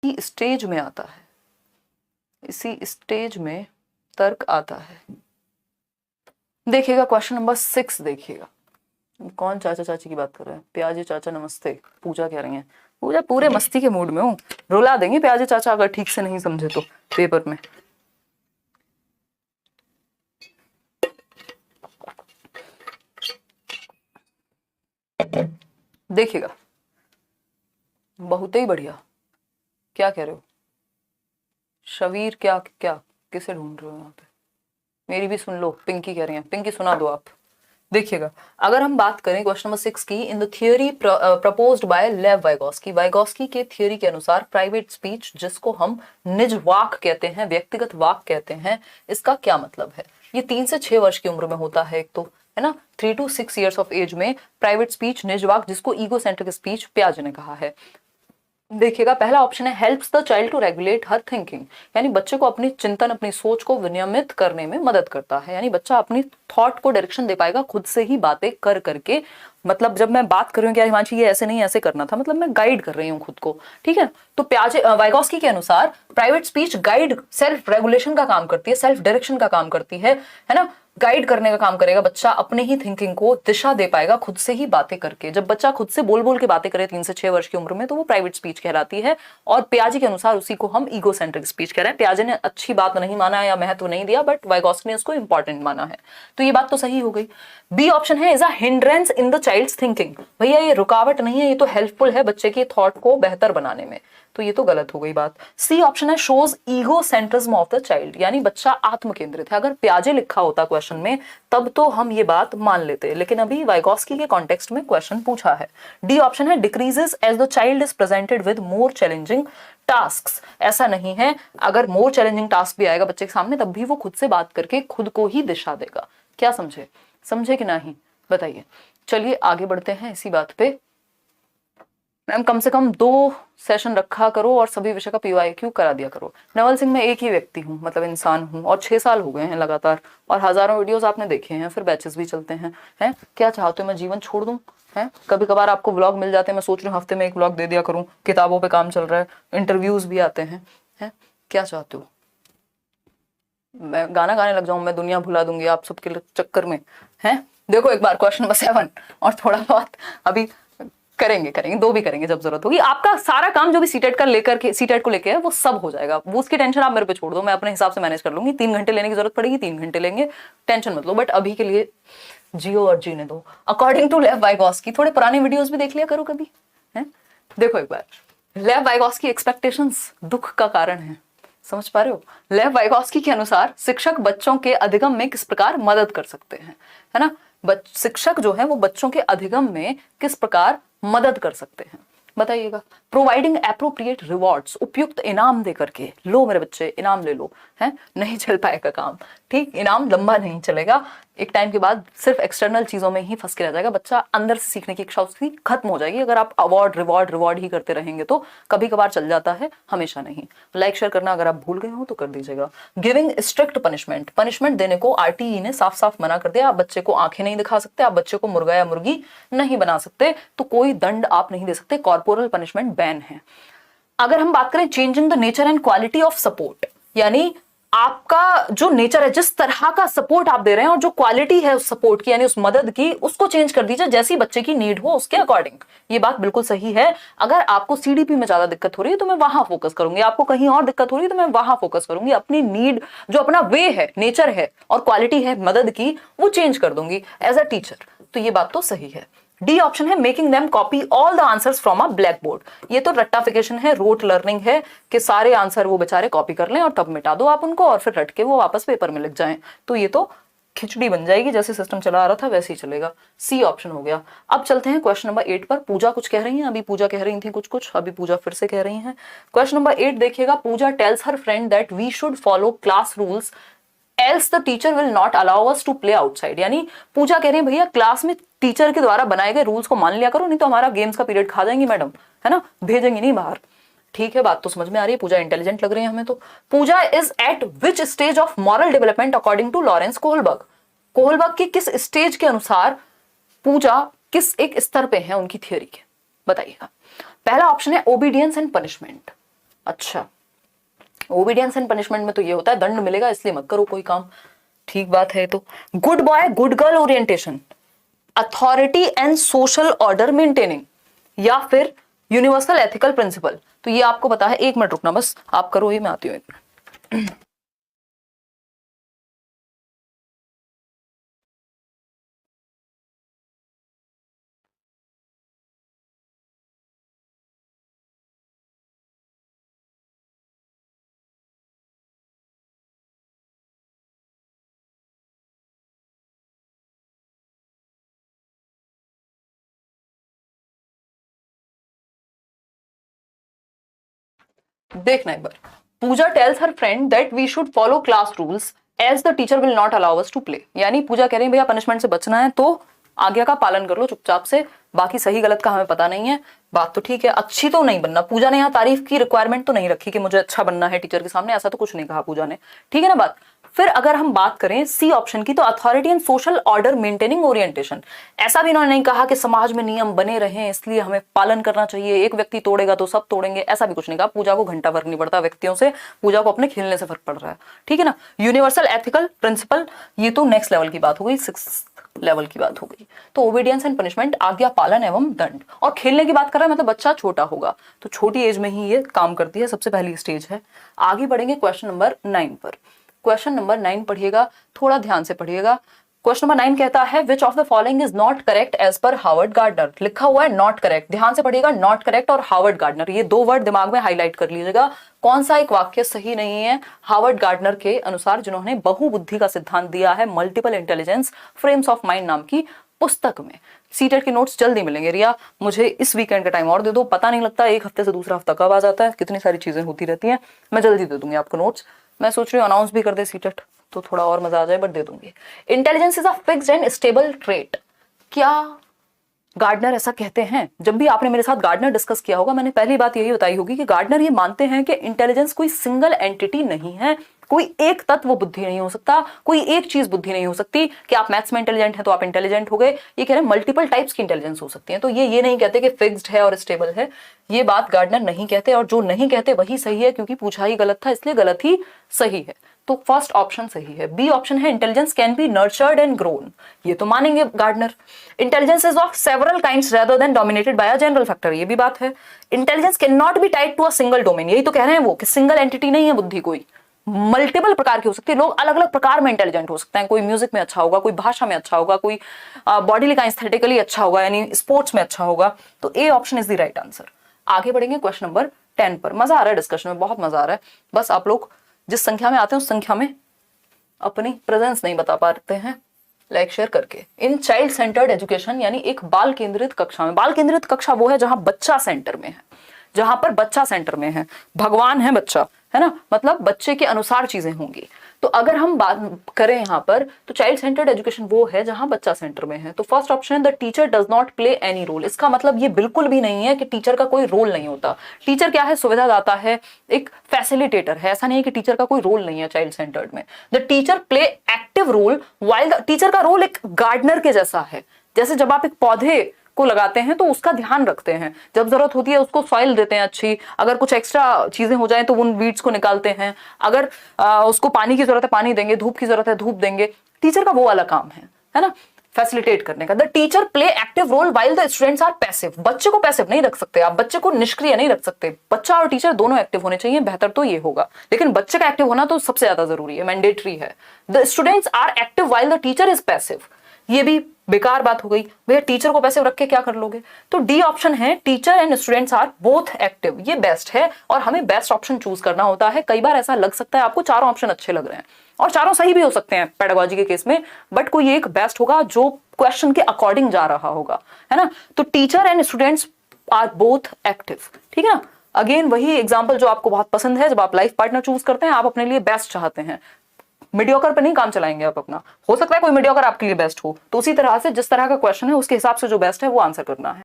इसी स्टेज में आता है, इसी स्टेज में तर्क आता है। देखिएगा क्वेश्चन नंबर 6 देखिएगा। कौन चाचा चाची की बात कर रहे हैं? प्याजी चाचा नमस्ते, पूजा कह रही हैं। पूजा पूरे मस्ती के मूड में हूँ, रुला देंगे प्याजी चाचा अगर ठीक से नहीं समझे तो पेपर में। देखिएगा, बहुत ही बढ़िया। क्या कह रहे हो शबीर? क्या क्या किसे ढूंढ रहे हो यहाँ पे? मेरी भी सुन लो, पिंकी कह रही है। पिंकी सुना दो आप। देखिएगा, अगर हम बात करें क्वेश्चन नंबर 6 की, in the theory proposed by लेव वाइगोस्की, वाइगोस्की के थियोरी के अनुसार प्राइवेट स्पीच, जिसको हम निज वाक कहते हैं, व्यक्तिगत वाक कहते हैं, इसका क्या मतलब है? ये 3 से 6 वर्ष की उम्र में होता है, एक तो है ना, 3 to 6 years ऑफ एज में प्राइवेट स्पीच, निज वाक, जिसको ईगोसेंट्रिक स्पीच पियाजे ने कहा है। देखिएगा, पहला ऑप्शन है helps the child to regulate her thinking, यानी बच्चे को अपनी चिंतन, अपनी सोच को विनियमित करने में मदद करता है, यानी बच्चा अपनी थॉट को डायरेक्शन दे पाएगा खुद से ही बातें कर करके। मतलब जब मैं बात कर रही हूँ कि हिमांशी ये ऐसे नहीं ऐसे करना था, मतलब मैं गाइड कर रही हूँ खुद को, ठीक है। तो प्याजे वाइगोस्की के अनुसार private speech guide, self regulation का काम करती है, सेल्फ डायरेक्शन का काम करती है ना, गाइड करने का काम करेगा। बच्चा अपने ही थिंकिंग को दिशा दे पाएगा खुद से ही बातें करके। जब बच्चा खुद से बोल बोल के बातें करे 3 से 6 वर्ष की उम्र में, तो वो प्राइवेट स्पीच कहलाती है। और पियाजे के अनुसार उसी को हम ईगोसेंट्रिक स्पीच कह रहे हैं। पियाजे ने अच्छी बात नहीं माना या महत्व नहीं दिया, बट वाइगोस्की ने उसको इंपॉर्टेंट माना है। तो ये बात तो सही हो गई। बी ऑप्शन है, is a hindrance in the child's thinking, भैया ये रुकावट नहीं है, ये तो हेल्पफुल है बच्चे की थॉट को बेहतर बनाने में। तो ये तो गलत हो गई बात। सी ऑप्शन है, shows ego centrism of the child, यानी बच्चा आत्म केंद्रित है। अगर पियाजे लिखा होता क्वेश्चन में तब तो हम ये बात मान लेते, लेकिन अभी वाइगोस्की के कॉन्टेक्स्ट में क्वेश्चन पूछा है। डी ऑप्शन है, decreases as the child is presented with more challenging tasks, ऐसा नहीं है, अगर मोर चैलेंजिंग टास्क भी आएगा बच्चे के सामने तब भी वो खुद से बात करके खुद को ही दिशा देगा। क्या समझे? समझे कि नहीं बताइए। चलिए आगे बढ़ते हैं इसी बात पे। मैम कम से कम 2 सेशन रखा करो और सभी विषय का PYQ करा दिया करो। नवल सिंह, मैं एक ही व्यक्ति हूँ, मतलब इंसान हूँ, और 6 साल हो गए हैं लगातार, और हजारों वीडियोस आपने देखे हैं, फिर बैचेस भी चलते हैं। हैं क्या चाहते हो मैं जीवन छोड़ दूं? हैं कभी कभार आपको व्लॉग मिल जाते हैं, मैं सोच रही हूँ हफ्ते में 1 व्लॉग दे दिया करूँ। किताबों पे काम चल रहा है, इंटरव्यूज भी आते हैं। हैं क्या चाहते हो? मैं गाना गाने लग जाऊं, मैं दुनिया भुला दूंगी आप सबके चक्कर में? हैं देखो एक बार क्वेश्चन नंबर 7 और थोड़ा बहुत अभी करेंगे 2 भी करेंगे जब जरूरत होगी। आपका सारा काम जो भी सीटेट का लेकर के, सीटेट को लेके है, वो सब हो जाएगा। वो उसकी टेंशन आप मेरे पे छोड़ दो, मैं अपने हिसाब से मैनेज कर लूंगी। 3 घंटे लेने की जरूरत पड़ेगी 3 घंटे लेंगे, टेंशन मत लो। बट अभी के लिए जियो और जीने दो अकॉर्डिंग टू लेव वाइगोस्की। थोड़े पुराने वीडियोस भी देख लिया करो कभी। है देखो एक बार, लेव वाइगोस्की एक्सपेक्टेशंस दुख का कारण है, समझ पा रहे हो? लेव वाइगोस्की के अनुसार शिक्षक बच्चों के अधिगम में किस प्रकार मदद कर सकते हैं, है ना। शिक्षक जो है वो बच्चों के अधिगम में किस प्रकार मदद कर सकते हैं बताइएगा। प्रोवाइडिंग एप्रोप्रिएट रिवॉर्ड्स, उपयुक्त इनाम दे करके, लो मेरे बच्चे इनाम ले लो। है नहीं चल पाएगा काम, ठीक, इनाम लंबा नहीं चलेगा। एक टाइम के बाद सिर्फ एक्सटर्नल चीजों में ही फंस के रह जाएगा बच्चा, अंदर से सीखने की इच्छा उसकी खत्म हो जाएगी। अगर आप अवार्ड रिवॉर्ड ही करते रहेंगे तो कभी कभार चल जाता है, हमेशा नहीं। लाइक शेयर करना अगर आप भूल गए हो तो कर दीजिएगा। गिविंग स्ट्रिक्ट पनिशमेंट, पनिशमेंट देने को RTE ने साफ साफ मना कर दिया। आप बच्चे को आंखें नहीं दिखा सकते, आप बच्चे को मुर्गा या मुर्गी नहीं बना सकते, तो कोई दंड आप नहीं दे सकते, कॉर्पोरल पनिशमेंट बैन है। अगर हम बात करें changing the nature and quality of support, यानी आपका जो नेचर है, जिस तरह का सपोर्ट आप दे रहे हैं और जो क्वालिटी है उस सपोर्ट की, यानी उस मदद की, उसको चेंज कर दीजिए जैसी बच्चे की नीड हो उसके अकॉर्डिंग। ये बात बिल्कुल सही है। अगर आपको CDP में ज्यादा दिक्कत हो रही है तो मैं वहां फोकस करूंगी, आपको कहीं और दिक्कत हो रही है तो मैं वहां फोकस करूंगी। अपनी नीड, जो अपना वे है, नेचर है और क्वालिटी है मदद की, वो चेंज कर दूंगी एज अ टीचर। तो ये बात तो सही है। डी ऑप्शन है, making them copy all the answers from a black board. ये तो रट्टाफिकेशन है, रोट लर्निंग है कि सारे आंसर वो बेचारे कॉपी कर लें और तब मिटा दो आप उनको और फिर रट के वो वापस पेपर में लिख जाएं। तो ये तो खिचड़ी बन जाएगी, जैसे सिस्टम चला आ रहा था वैसे ही चलेगा। सी ऑप्शन हो गया। अब चलते हैं क्वेश्चन नंबर 8 पर। पूजा कुछ कह रही हैं, अभी पूजा कह रही थी कुछ, अभी पूजा फिर से कह रही हैं। क्वेश्चन नंबर 8 देखिएगा। Pooja tells her friend that we should follow class rules else the teacher will not allow us to play outside, यानी पूजा कह रही है भैया क्लास में टीचर के द्वारा बनाए गए रूल्स को मान लिया करो, नहीं तो हमारा गेम्स का पीरियड खा जाएंगी मैडम, है ना, भेजेंगी नहीं बाहर। ठीक है, बात तो समझ में आ रही है, पूजा इंटेलिजेंट लग रही है हमें तो। Pooja is at which stage of moral development according to Lawrence Kohlberg, Kohlberg की किस स्टेज के अनुसार पूजा किस एक स्तर पे है उनकी थियोरी के, बताइएगा। पहला ऑप्शन है ओबीडियंस एंड पनिशमेंट, अच्छा, ओबीडियंस एंड पनिशमेंट में तो ये होता है दंड मिलेगा इसलिए मत करो कोई काम, ठीक बात है। तो good boy good girl orientation, authority and social order maintaining, या फिर यूनिवर्सल एथिकल प्रिंसिपल। तो ये आपको पता है, 1 मिनट रुकना बस, आप करो ये, मैं आती हूँ 1 मिनट। देखना एक बार, Pooja tells her friend that we should follow class rules as the teacher will not allow us to play. यानी पूजा कह रही है भैया पनिशमेंट से बचना है तो आज्ञा का पालन कर लो चुपचाप से, बाकी सही गलत का हमें पता नहीं है। बात तो ठीक है, अच्छी तो नहीं बनना, पूजा ने यहाँ तारीफ की रिक्वायरमेंट तो नहीं रखी कि मुझे अच्छा बनना है टीचर के सामने, ऐसा तो कुछ नहीं कहा पूजा ने, ठीक है ना बात। फिर अगर हम बात करें सी ऑप्शन की, तो authority and social order maintaining orientation, ऐसा भी उन्होंने नहीं कहा कि समाज में नियम बने रहे इसलिए हमें पालन करना चाहिए, एक व्यक्ति तोड़ेगा तो सब तोड़ेंगे, ऐसा भी कुछ नहीं कहा। पूजा को घंटा फर्क नहीं पड़ता व्यक्तियों से, पूजा को अपने खेलने से फर्क पड़ रहा है, ठीक है ना। यूनिवर्सल एथिकल प्रिंसिपल, ये तो नेक्स्ट लेवल की बात हो गई, 6th लेवल की बात हो गई। तो ओबीडियंस एंड पनिशमेंट, आज्ञा पालन एवं दंड। और खेलने की बात कर रहा है मतलब बच्चा छोटा होगा, तो छोटी एज में ही ये काम करती है, सबसे पहली स्टेज है। आगे बढ़ेंगे क्वेश्चन नंबर 9 पर। क्वेश्चन नंबर 9 पढ़िएगा, थोड़ा ध्यान से पढ़िएगा। क्वेश्चन नंबर 9 कहता है which of the following is not correct as per Harvard Gardner. लिखा हुआ है नॉट करेक्ट, ध्यान से पढ़िएगा, नॉट करेक्ट और हार्वर्ड गार्डनर, ये 2 वर्ड दिमाग में हाईलाइट कर लीजिएगा। कौन सा एक वाक्य सही नहीं है हार्वर्ड गार्डनर के अनुसार, जिन्होंने बहुबुद्धि का सिद्धांत दिया है multiple intelligence frames of mind नाम की पुस्तक में। सीटेट के नोट्स जल्दी मिलेंगे। रिया मुझे इस वीकेंड का टाइम और दे दो, पता नहीं लगता एक हफ्ते से दूसरा हफ्ता कब आ जाता है, कितनी सारी चीजें होती रहती हैं। मैं जल्दी दे दूंगी आपको नोट्स, मैं सोच रही हूँ अनाउंस भी कर दे सीटेट तो थोड़ा और मजा आ जाए, बट दे दूंगी। Intelligence is a fixed and stable trait, क्या गार्डनर ऐसा कहते हैं? जब भी आपने मेरे साथ गार्डनर डिस्कस किया होगा, मैंने पहली बात यही बताई होगी कि गार्डनर ये मानते हैं कि इंटेलिजेंस कोई सिंगल एंटिटी नहीं है, कोई एक तत्व बुद्धि नहीं हो सकता, कोई एक चीज बुद्धि नहीं हो सकती कि आप मैथ्स में इंटेलिजेंट हैं तो आप इंटेलिजेंट हो गए। ये कह रहे हैं मल्टीपल टाइप्स की इंटेलिजेंस हो सकती है। तो ये नहीं कहते कि फिक्स्ड है और स्टेबल है, ये बात गार्डनर नहीं कहते, और जो नहीं कहते वही सही है, क्योंकि पूछा ही गलत था इसलिए गलत ही सही है। तो फर्स्ट ऑप्शन सही है। बी ऑप्शन है intelligence can be nurtured and grown, ये तो मानेंगे Gardner. Intelligence is of several kinds rather than dominated by a general factor, ये भी बात है। Intelligence can not be tied to a single domain, यही तो कह रहे हैं वो कि सिंगल एंटिटी नहीं है बुद्धि, कोई मल्टीपल प्रकार की हो सकती है, लोग अलग अलग प्रकार में इंटेलिजेंट हो सकते हैं, कोई म्यूजिक में अच्छा होगा, कोई भाषा में अच्छा होगा, कोई बॉडी का एस्थेटिकली अच्छा होगा, यानी स्पोर्ट्स में अच्छा होगा। तो A option is the right answer. आगे बढ़ेंगे क्वेश्चन नंबर 10 पर। मजा आ रहा है डिस्कशन में, बहुत मजा आ रहा है, बस आप लोग जिस संख्या में आते हैं उस संख्या में अपनी प्रेजेंस नहीं बता पाते हैं लाइक शेयर करके। इन चाइल्ड सेंटर्ड एजुकेशन, यानी एक बाल केंद्रित कक्षा में, बाल केंद्रित कक्षा वो है जहां बच्चा सेंटर में है, जहां पर बच्चा सेंटर में है, भगवान है बच्चा, है ना, मतलब बच्चे के अनुसार चीजें होंगी। तो अगर हम बात करें यहाँ पर, तो चाइल्ड सेंटर्ड एजुकेशन वो है जहां बच्चा सेंटर में है। तो first option the teacher does not play any role, इसका मतलब ये बिल्कुल भी नहीं है कि टीचर का कोई रोल नहीं होता। टीचर क्या है, सुविधादाता है, एक फैसिलिटेटर है, ऐसा नहीं है कि टीचर का कोई रोल नहीं है चाइल्ड सेंटर्ड में। The teacher play active role while the teacher का रोल एक गार्डनर के जैसा है, जैसे जब आप एक पौधे को लगाते हैं तो उसका ध्यान रखते हैं, जब जरूरत होती है उसको सॉइल देते हैं अच्छी, अगर कुछ एक्स्ट्रा चीजें हो जाएं तो उन वीड्स को निकालते हैं, अगर उसको पानी की जरूरत है पानी देंगे, धूप की जरूरत है धूप देंगे। टीचर का वो वाला काम है ना, फैसिलिटेट करने का। The teacher play active role while the students are passive, बच्चे को पैसिव नहीं रख सकते आप, बच्चे को निष्क्रिय नहीं रख सकते, बच्चा और टीचर दोनों एक्टिव होने चाहिए, बेहतर तो ये होगा, लेकिन बच्चे का एक्टिव होना तो सबसे ज्यादा जरूरी है, मैंडेटरी है। The students are active while the teacher is passive, ये भी बेकार बात हो गई, भैया टीचर को पैसिव रख के क्या कर लोगे। तो डी ऑप्शन है teacher and students are both active, ये बेस्ट है, और हमें बेस्ट ऑप्शन चूज करना होता है। कई बार ऐसा लग सकता है आपको चारों ऑप्शन अच्छे लग रहे हैं, और चारों सही भी हो सकते हैं पेडागोजी के केस में, बट कोई एक बेस्ट होगा जो क्वेश्चन के अकॉर्डिंग जा रहा होगा, है ना। तो teacher and students are both active, ठीक है ना। अगेन वही एग्जाम्पल जो आपको बहुत पसंद है, जब आप लाइफ पार्टनर चूज करते हैं आप अपने लिए बेस्ट चाहते हैं, मीडियोकर पे नहीं काम चलाएंगे आप अपना, हो सकता है कोई मीडियोकर आपके लिए बेस्ट हो, तो उसी तरह से जिस तरह का क्वेश्चन है उसके हिसाब से जो बेस्ट है वो आंसर करना है।